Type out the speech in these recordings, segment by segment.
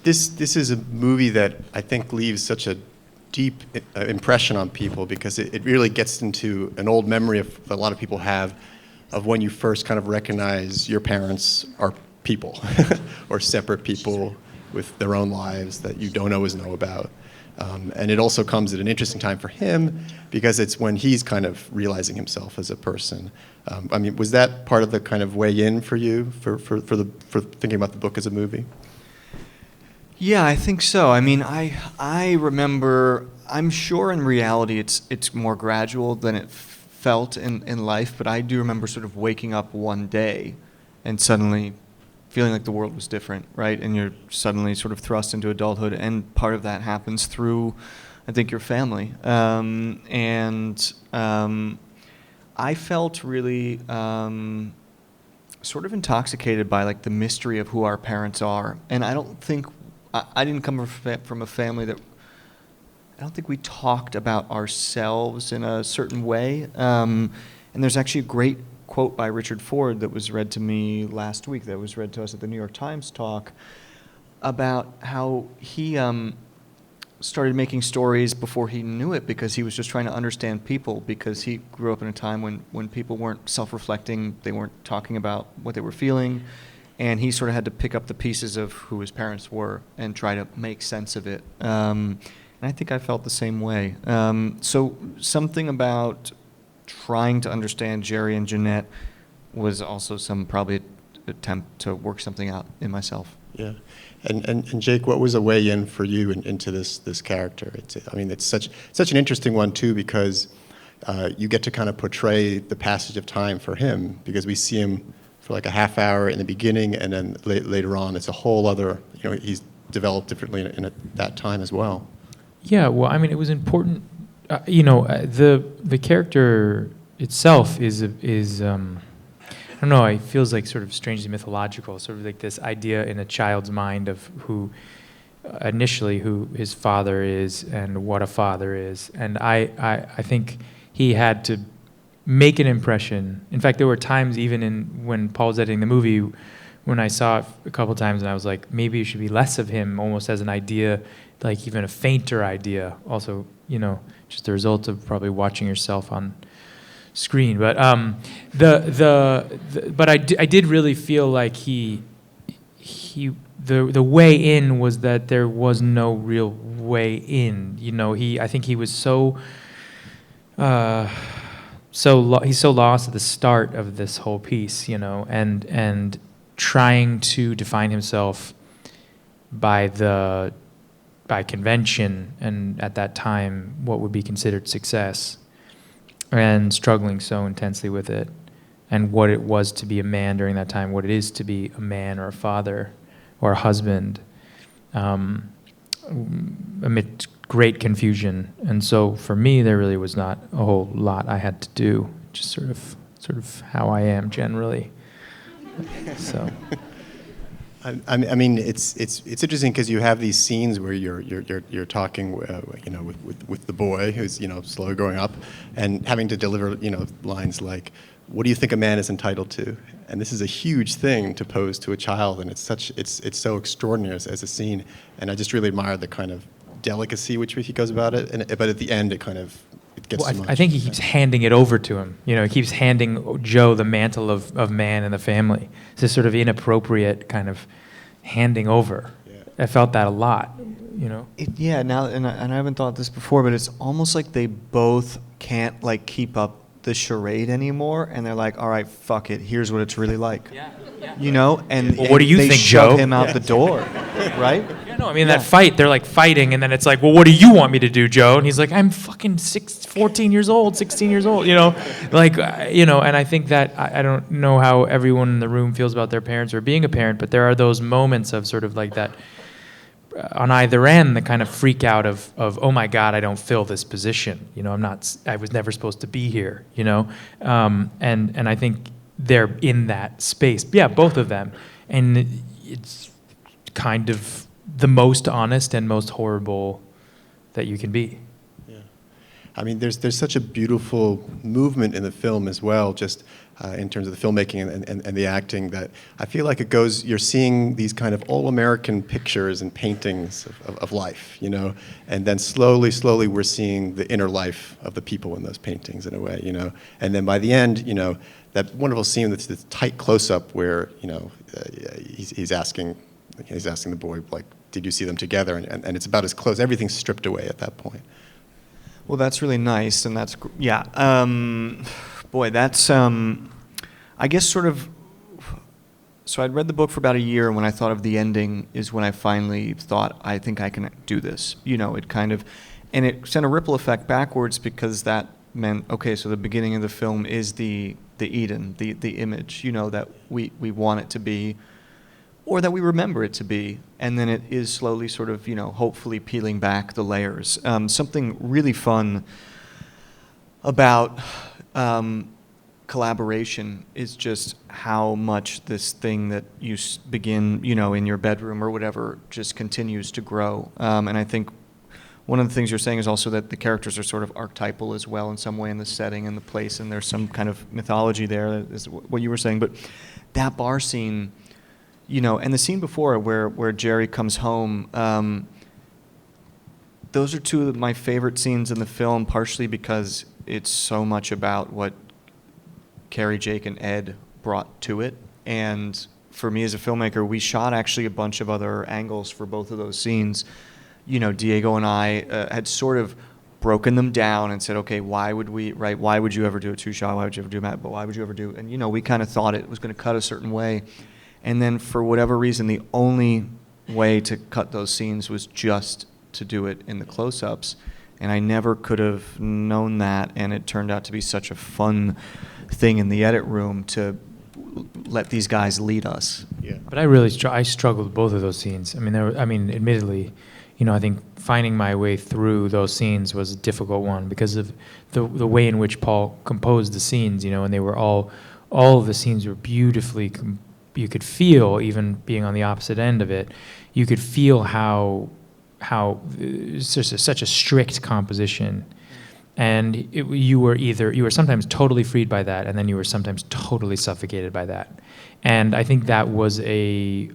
This is a movie that I think leaves such a deep impression on people because it really gets into an old memory of a lot of people have of when you first kind of recognize your parents are people or separate people with their own lives that you don't always know about. And it also comes at an interesting time for him because it's when he's kind of realizing himself as a person. I mean, was that part of the kind of way in for you for thinking about the book as a movie? Yeah, I think so. I mean, I remember, I'm sure in reality it's more gradual than it felt in life, but I do remember sort of waking up one day and suddenly feeling like the world was different, right? And you're suddenly sort of thrust into adulthood, and part of that happens through, I think, your family. I felt really sort of intoxicated by like the mystery of who our parents are, and I don't think I didn't come from a family that I don't think we talked about ourselves in a certain way. And there's actually a great quote by Richard Ford that was read to me last week, that was read to us at the New York Times talk, about how he started making stories before he knew it because he was just trying to understand people, because he grew up in a time when people weren't self-reflecting, they weren't talking about what they were feeling, and he sort of had to pick up the pieces of who his parents were and try to make sense of it. And I think I felt the same way. So something about trying to understand Jerry and Jeanette was also some probably attempt to work something out in myself. Yeah, and Jake, what was a way in for you into this character? It's such an interesting one too, because you get to kind of portray the passage of time for him, because we see him for like a half hour in the beginning, and then later on it's a whole other, he's developed differently in that time as well. Yeah, well, I mean, it was important. The character itself is I don't know, it feels like sort of strangely mythological, sort of like this idea in a child's mind of who his father is and what a father is. And I think he had to make an impression. In fact, there were times even when Paul was editing the movie when I saw it a couple times and I was like, maybe it should be less of him, almost as an idea, like even a fainter idea. Also, just the result of probably watching yourself on screen. But but I did really feel like the way in was that there was no real way in. I think he was he's so lost at the start of this whole piece, and trying to define himself by convention, and at that time what would be considered success, and struggling so intensely with it, and what it was to be a man during that time, what it is to be a man or a father or a husband, amid great confusion. And so for me, there really was not a whole lot I had to do, just sort of how I am generally. So. I mean, it's interesting because you have these scenes where you're talking, with the boy who's slowly growing up, and having to deliver lines like, "What do you think a man is entitled to?" And this is a huge thing to pose to a child, and it's so extraordinary as a scene, and I just really admire the kind of delicacy which he goes about it, but at the end it gets too much. I think he keeps handing it over to him. He keeps handing Joe the mantle of man in the family. It's this sort of inappropriate kind of handing over. Yeah. I felt that a lot, Now, and I haven't thought this before, but it's almost like they both can't keep up the charade anymore, and they're like, all right, fuck it, here's what it's really like. Yeah. And well, what do you think, Joe? Joe? Him out the door, right? Yeah, no, I mean, that fight, they're fighting, and then it's like, well, what do you want me to do, Joe? And he's like, I'm fucking 14 years old, 16 years old, and I think that, I don't know how everyone in the room feels about their parents or being a parent, but there are those moments of sort of like that, on either end, the kind of freak out of oh my God, I don't fill this position, I was never supposed to be here, and I think they're in that space. Yeah, both of them. And it's kind of the most honest and most horrible that you can be. Yeah. I mean, there's such a beautiful movement in the film as well, just in terms of the filmmaking and the acting, that I feel like you're seeing these kind of all-American pictures and paintings of life, you know, and then slowly we're seeing the inner life of the people in those paintings in a way, you know, and then by the end, you know, that wonderful scene that's this tight close-up where, you know, he's asking the boy, like, did you see them together? And it's about as close, everything's stripped away at that point. Well, that's really nice, and that's, yeah. Boy, that's, I guess sort of, so I'd read the book for about a year, and when I thought of the ending is when I finally thought, I think I can do this. You know, it kind of, and it sent a ripple effect backwards because that meant, okay, so the beginning of the film is the Eden, the image, you know, that we want it to be, or that we remember it to be, and then it is slowly sort of, you know, hopefully peeling back the layers. Something really fun about collaboration is just how much this thing that you begin, you know, in your bedroom or whatever, just continues to grow. And I think one of the things you're saying is also that the characters are sort of archetypal as well in some way in the setting and the place, and there's some kind of mythology there, is what you were saying. But that bar scene, you know, and the scene before where Jerry comes home, those are two of my favorite scenes in the film, partially because it's so much about what Carey, Jake, and Ed brought to it. And for me as a filmmaker, we shot actually a bunch of other angles for both of those scenes. You know, Diego and I had sort of broken them down and said, okay, why would you ever do a two-shot? Why would you ever do that? But why would you ever do? And, you know, we kind of thought it was going to cut a certain way. And then for whatever reason, the only way to cut those scenes was just to do it in the close-ups. And I never could have known that, and it turned out to be such a fun thing in the edit room to let these guys lead us. Yeah. But I really I struggled with both of those scenes. I mean, admittedly, you know, I think finding my way through those scenes was a difficult one because of the way in which Paul composed the scenes, you know, and they were all of the scenes were beautifully you could feel, even being on the opposite end of it, you could feel how it's just such a strict composition, and you were sometimes totally freed by that, and then you were sometimes totally suffocated by that, and I think that was a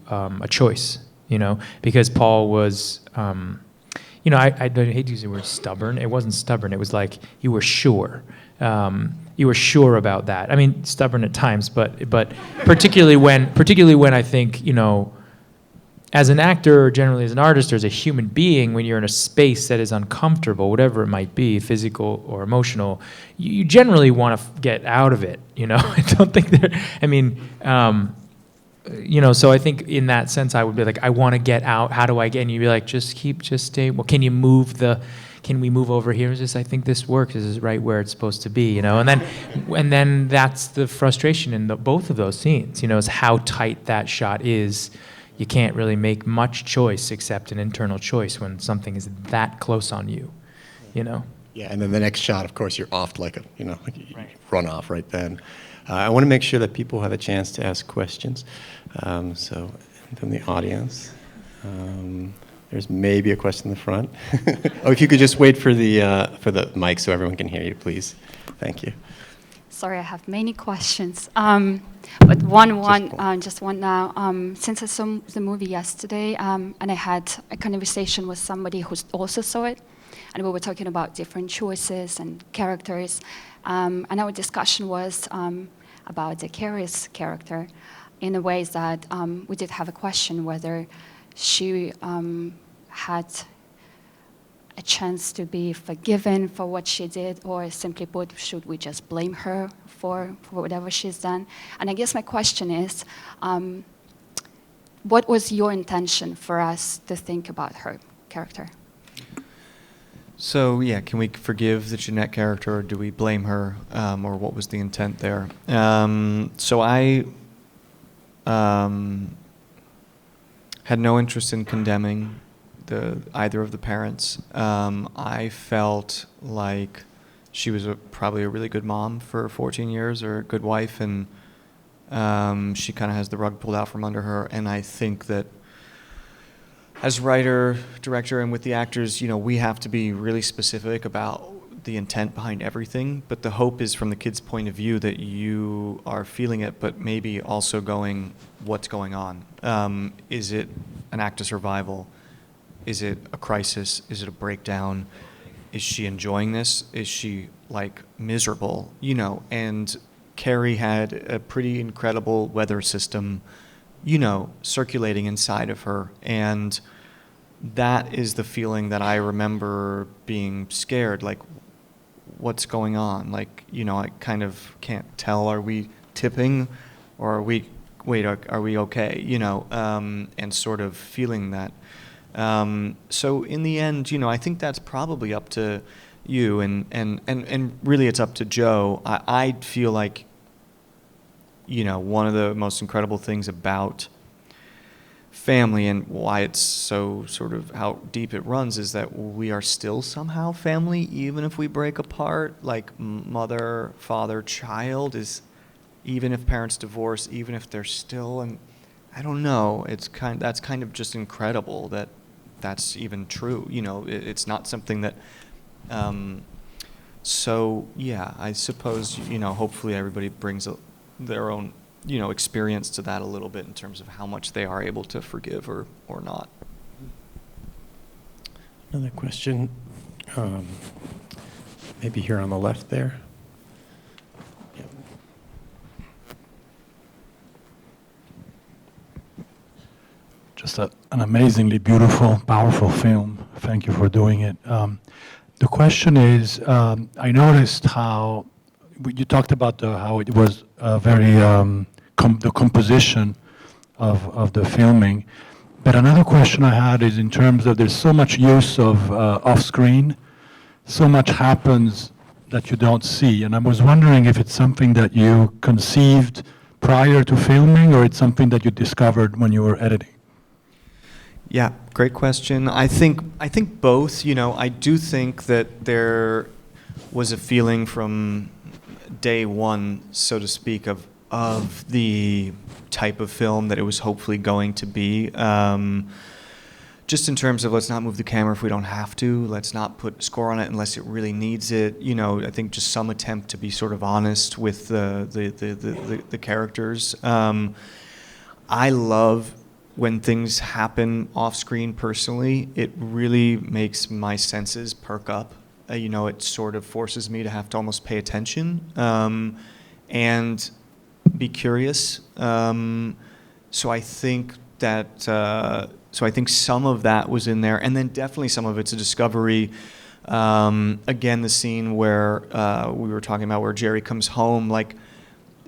choice, you know, because Paul was, you know, I hate to use the word stubborn. It wasn't stubborn. It was like you were sure. You were sure about that. I mean, stubborn at times, but particularly when I think, you know, as an actor or generally as an artist or as a human being, when you're in a space that is uncomfortable, whatever it might be, physical or emotional, you generally want to get out of it. You know, I don't think you know, so I think in that sense, I would be like, I want to get out. How do I get? And you'd be like, just stay. Well, can we move over here? It's just, I think this works. This is right where it's supposed to be, you know? And then that's the frustration in both of those scenes, you know, is how tight that shot is. You can't really make much choice except an internal choice when something is that close on you, you know? Yeah, and then the next shot, of course, you're off like you Right. run off right then. I want to make sure that people have a chance to ask questions. So from the audience, there's maybe a question in the front. Oh, if you could just wait for the mic so everyone can hear you, please. Thank you. Sorry, I have many questions. But just one now. Since I saw the movie yesterday, and I had a conversation with somebody who also saw it, and we were talking about different choices and characters, and our discussion was about the Carey's character, in a way that we did have a question whether she had a chance to be forgiven for what she did, or simply put, should we just blame her for whatever she's done? And I guess my question is, what was your intention for us to think about her character? So, yeah, can we forgive the Jeanette character, or do we blame her, or what was the intent there? So I had no interest in condemning either of the parents. I felt like she was probably a really good mom for 14 years, or a good wife, and she kind of has the rug pulled out from under her. And I think that as writer, director, and with the actors, you know, we have to be really specific about the intent behind everything, but the hope is from the kid's point of view that you are feeling it, but maybe also going, what's going on? Is it an act of survival? Is it a crisis? Is it a breakdown? Is she enjoying this? Is she like miserable? You know, and Carey had a pretty incredible weather system, you know, circulating inside of her. And that is the feeling that I remember being scared, like, what's going on? Like, you know, I kind of can't tell, are we tipping or are we okay? You know, and sort of feeling that. So in the end, you know, I think that's probably up to you and really it's up to Joe. I feel like, you know, one of the most incredible things about family and why it's so sort of how deep it runs is that we are still somehow family, even if we break apart. Like mother, father, child is, even if parents divorce, even if they're still, and I don't know, that's kind of just incredible that that's even true. You know, it's not something that, so yeah, I suppose, you know, hopefully everybody brings their own, you know, experience to that a little bit in terms of how much they are able to forgive or not. Another question, maybe here on the left there. Yep. Just an amazingly beautiful, powerful film. Thank you for doing it. The question is, I noticed how you talked about how it was very the composition of the filming. But another question I had is in terms of there's so much use of off-screen, so much happens that you don't see. And I was wondering if it's something that you conceived prior to filming or it's something that you discovered when you were editing. Yeah, great question. I think both. You know, I do think that there was a feeling from day one, so to speak, of the type of film that it was hopefully going to be. Just in terms of let's not move the camera if we don't have to. Let's not put score on it unless it really needs it. You know, I think just some attempt to be sort of honest with the characters. I love when things happen off screen personally. It really makes my senses perk up. You know, it sort of forces me to have to almost pay attention and be curious. So I think that, so I think some of that was in there, and then definitely some of it's a discovery. Again, the scene where we were talking about where Jerry comes home, like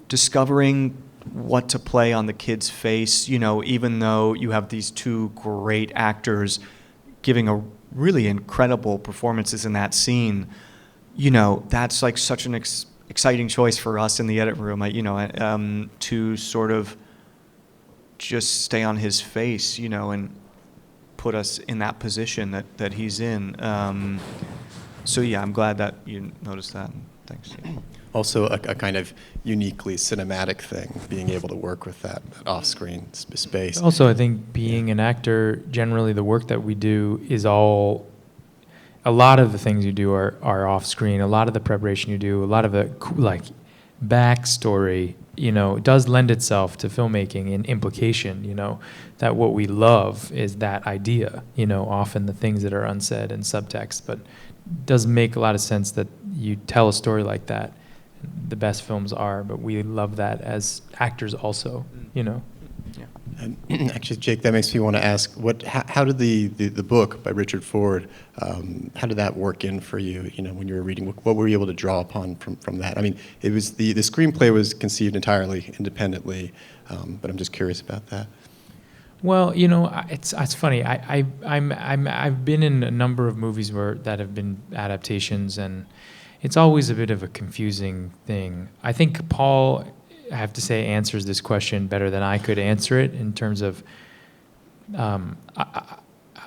discovering what to play on the kid's face, you know, even though you have these two great actors giving a really incredible performances in that scene, you know, that's like such an exciting choice for us in the edit room, you know, to sort of just stay on his face, you know, and put us in that position that he's in. So yeah, I'm glad that you noticed that. Thanks. Also a kind of uniquely cinematic thing, being able to work with that off-screen space. Also, I think being an actor, generally the work that we do is a lot of the things you do are off-screen. A lot of the preparation you do, a lot of the like backstory, you know, does lend itself to filmmaking and implication, you know, that what we love is that idea, you know, often the things that are unsaid and subtext, but it does make a lot of sense that you tell a story like that. The best films are, but we love that as actors also, you know. Yeah. Actually, Jake, that makes me want to ask, how did the book by Richard Ford, how did that work in for you? You know, when you were reading, what were you able to draw upon from that? I mean, it was the screenplay was conceived entirely independently, but I'm just curious about that. Well, you know, it's funny. I've been in a number of movies that have been adaptations, and it's always a bit of a confusing thing. I think Paul, I have to say, answers this question better than I could answer it in terms of,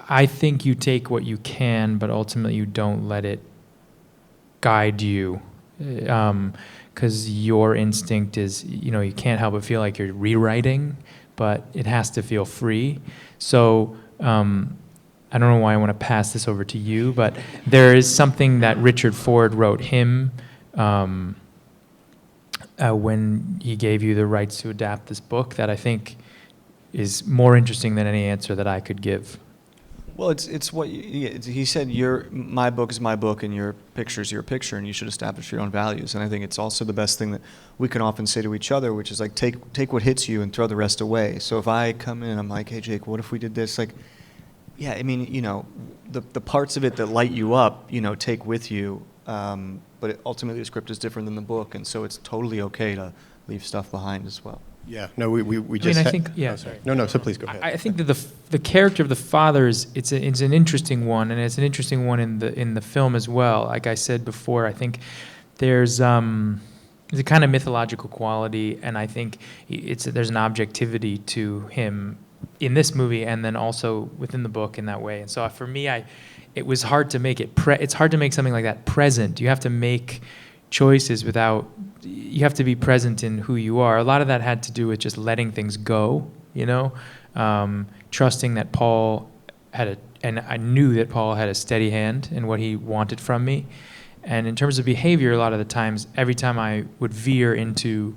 I think you take what you can, but ultimately you don't let it guide you. Because your instinct is, you know, you can't help but feel like you're rewriting, but it has to feel free. So I don't know why I want to pass this over to you, but there is something that Richard Ford wrote him when he gave you the rights to adapt this book that I think is more interesting than any answer that I could give. Well, it's what he said. My book is my book, and your picture is your picture, and you should establish your own values. And I think it's also the best thing that we can often say to each other, which is like take what hits you and throw the rest away. So if I come in and I'm like, hey Jake, what if we did this? Like, yeah, I mean, the parts of it that light you up, take with you. But ultimately, the script is different than the book, and so it's totally okay to leave stuff behind as well. Yeah, no, we just. I think, yeah. Oh, sorry. No, so please go ahead. I think that the character of the father it's an interesting one, and it's an interesting one in the film as well. Like I said before, I think there's a kind of mythological quality, and I think there's an objectivity to him in this movie, and then also within the book in that way. And so for me, it was hard to make it's hard to make something like that present. You have to make choices you have to be present in who you are. A lot of that had to do with just letting things go, trusting that Paul and I knew that Paul had a steady hand in what he wanted from me. And in terms of behavior, a lot of the times, every time I would veer into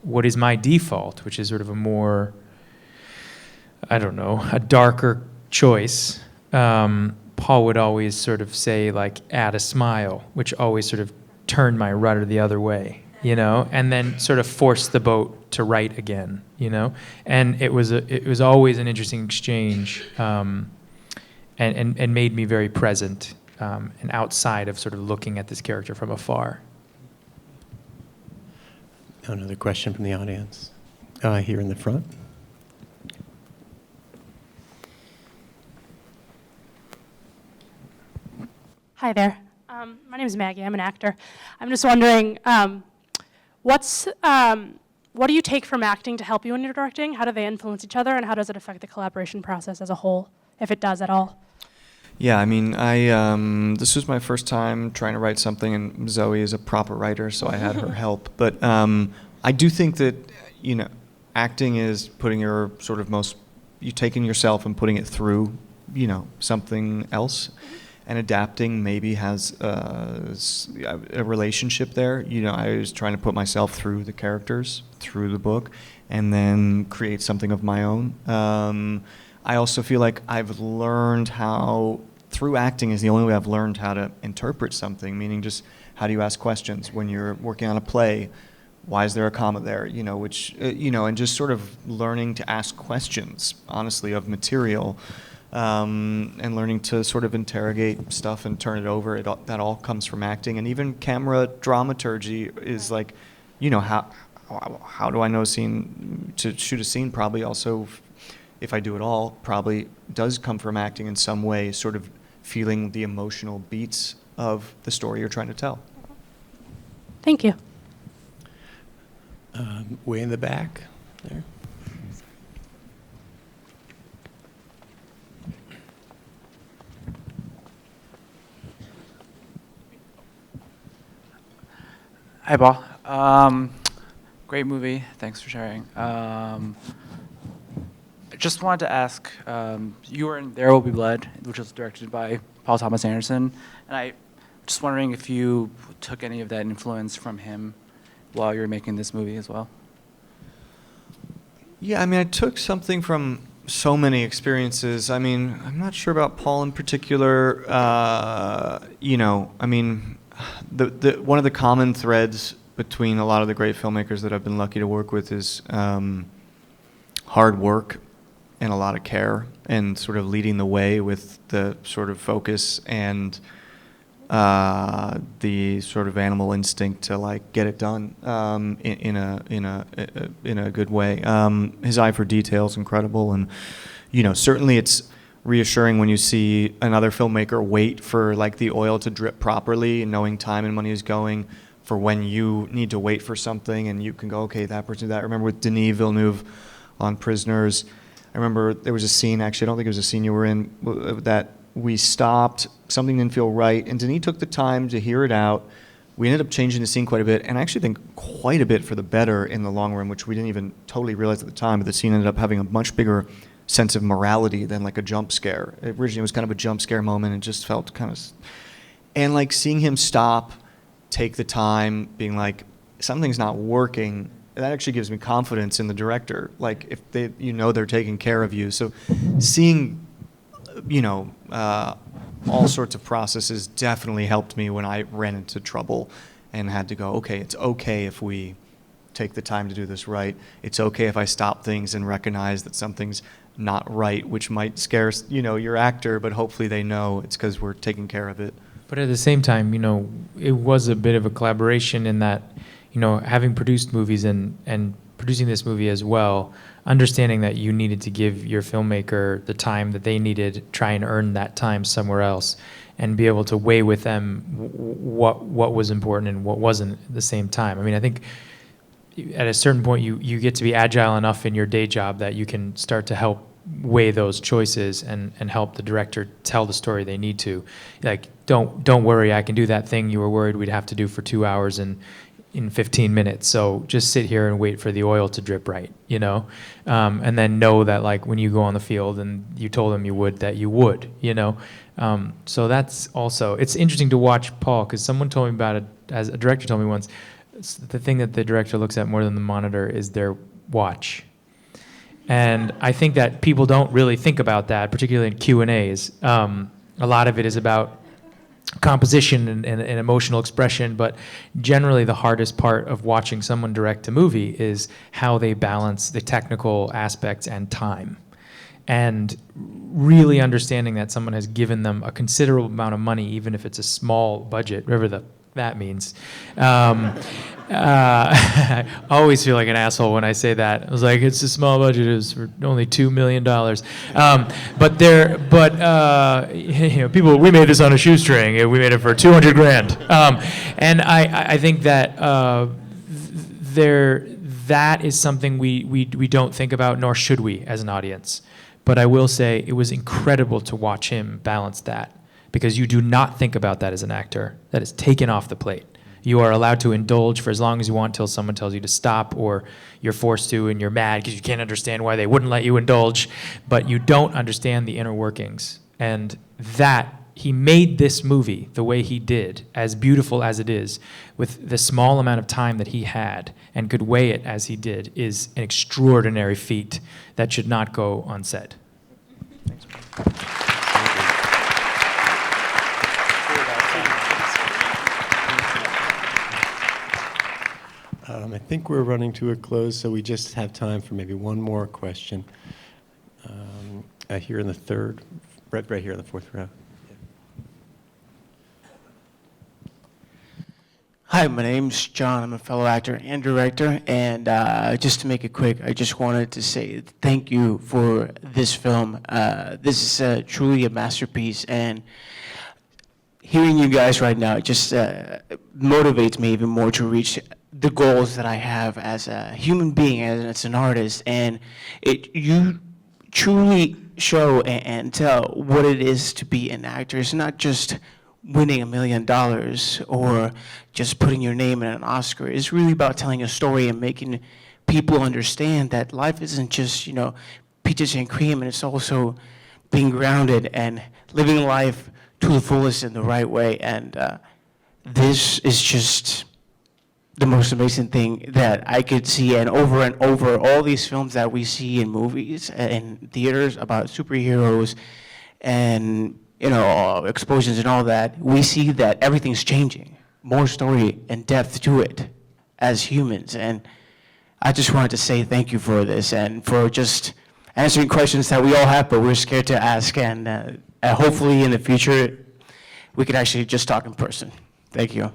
what is my default, which is sort of a more, a darker choice, Paul would always sort of say, like, add a smile, which always sort of turned my rudder the other way, and then sort of forced the boat to right again, and it was always an interesting exchange, and made me very present, and outside of sort of looking at this character from afar. Another question from the audience, here in the front. Hi there. My name is Maggie. I'm an actor. I'm just wondering, what do you take from acting to help you when you're directing? How do they influence each other, and how does it affect the collaboration process as a whole, if it does at all? Yeah, I mean, this was my first time trying to write something, and Zoe is a proper writer, so I had her help. But I do think that, acting is putting your sort of you taking yourself and putting it through, something else. And adapting maybe has a relationship there. I was trying to put myself through the characters, through the book, and then create something of my own. I also feel like I've learned through acting is the only way I've learned how to interpret something, meaning just how do you ask questions when you're working on a play? Why is there a comma there? And just sort of learning to ask questions, honestly, of material. And learning to sort of interrogate stuff and turn it over. That all comes from acting, and even camera dramaturgy is like, how do I know to shoot a scene? Probably also, if I do it all, probably does come from acting in some way, sort of feeling the emotional beats of the story you're trying to tell. Thank you. Way in the back there. Hi, Paul. Great movie. Thanks for sharing. Just wanted to ask, you were in There Will Be Blood, which was directed by Paul Thomas Anderson, and I just wondering if you took any of that influence from him while you were making this movie as well. Yeah, I mean, I took something from so many experiences. I mean, I'm not sure about Paul in particular. The one of the common threads between a lot of the great filmmakers that I've been lucky to work with is hard work and a lot of care, and sort of leading the way with the sort of focus and the sort of animal instinct to like get it done in a good way. His eye for detail is incredible, and certainly it's reassuring when you see another filmmaker wait for like the oil to drip properly, knowing time and money is going for when you need to wait for something, and you can go, okay, that person did that. I remember with Denis Villeneuve on Prisoners, I remember there was a scene, actually I don't think it was a scene you were in, that we stopped, something didn't feel right, and Denis took the time to hear it out. We ended up changing the scene quite a bit, and I actually think quite a bit for the better in the long run, which we didn't even totally realize at the time, but the scene ended up having a much bigger sense of morality than like a jump scare. Originally, it was kind of a jump scare moment. It just felt kind of, and like seeing him stop, take the time, being like, something's not working. That actually gives me confidence in the director. Like if they, they're taking care of you. So seeing, all sorts of processes definitely helped me when I ran into trouble and had to go, okay, it's okay if we take the time to do this right. It's okay if I stop things and recognize that something's not right, which might scare, your actor, but hopefully they know it's because we're taking care of it. But at the same time, it was a bit of a collaboration in that, having produced movies and producing this movie as well, understanding that you needed to give your filmmaker the time that they needed, try and earn that time somewhere else, and be able to weigh with them what was important and what wasn't at the same time. I mean, I think at a certain point you get to be agile enough in your day job that you can start to help weigh those choices and help the director tell the story they need to. Like, don't worry, I can do that thing you were worried we'd have to do for 2 hours in 15 minutes. So just sit here and wait for the oil to drip right, and then know that like when you go on the field and you told them you would, that you would, So that's also, it's interesting to watch Paul, because someone told me about it, as a director told me once, the thing that the director looks at more than the monitor is their watch. And I think that people don't really think about that, particularly in Q&As. A lot of it is about composition and emotional expression, but generally the hardest part of watching someone direct a movie is how they balance the technical aspects and time. And really understanding that someone has given them a considerable amount of money, even if it's a small budget, whatever that means. I always feel like an asshole when I say that. I was like, it's a small budget. It was for only $2 million. People, we made this on a shoestring. And we made it for 200 grand. And I think that that is something we don't think about, nor should we as an audience. But I will say it was incredible to watch him balance that, because you do not think about that as an actor. That is taken off the plate. You are allowed to indulge for as long as you want till someone tells you to stop, or you're forced to and you're mad because you can't understand why they wouldn't let you indulge, but you don't understand the inner workings. And that, he made this movie the way he did, as beautiful as it is, with the small amount of time that he had, and could weigh it as he did, is an extraordinary feat that should not go unsaid. Thanks. I think we're running to a close, so we just have time for maybe one more question. Here in the third, right here in the fourth row. Hi, my name's John. I'm a fellow actor and director, and just to make it quick, I just wanted to say thank you for this film. This is truly a masterpiece, and hearing you guys right now just motivates me even more to reach the goals that I have as a human being, as an artist, and you truly show and tell what it is to be an actor. It's not just winning $1 million or just putting your name in an Oscar. It's really about telling a story and making people understand that life isn't just, peaches and cream, and it's also being grounded and living life to the fullest in the right way. And this is just the most amazing thing that I could see. And over all these films that we see in movies and theaters about superheroes and explosions and all that, we see that everything's changing. More story and depth to it as humans. And I just wanted to say thank you for this and for just answering questions that we all have, but we're scared to ask. And hopefully in the future, we could actually just talk in person. Thank you.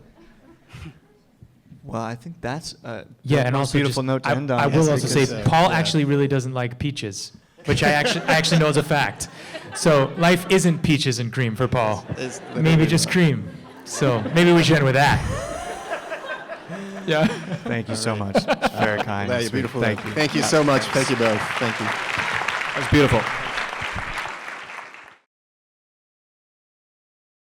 Well, I think that's a And also beautiful note to end on. I will also say, because, Paul actually really doesn't like peaches, which I actually know is a fact. So life isn't peaches and cream for Paul. Maybe just cream. So maybe we should end with that. Yeah. Thank you so much. Very kind. That's sweet. beautiful. Thank you. Thank you so much. Thank you both. Thank you. That was beautiful.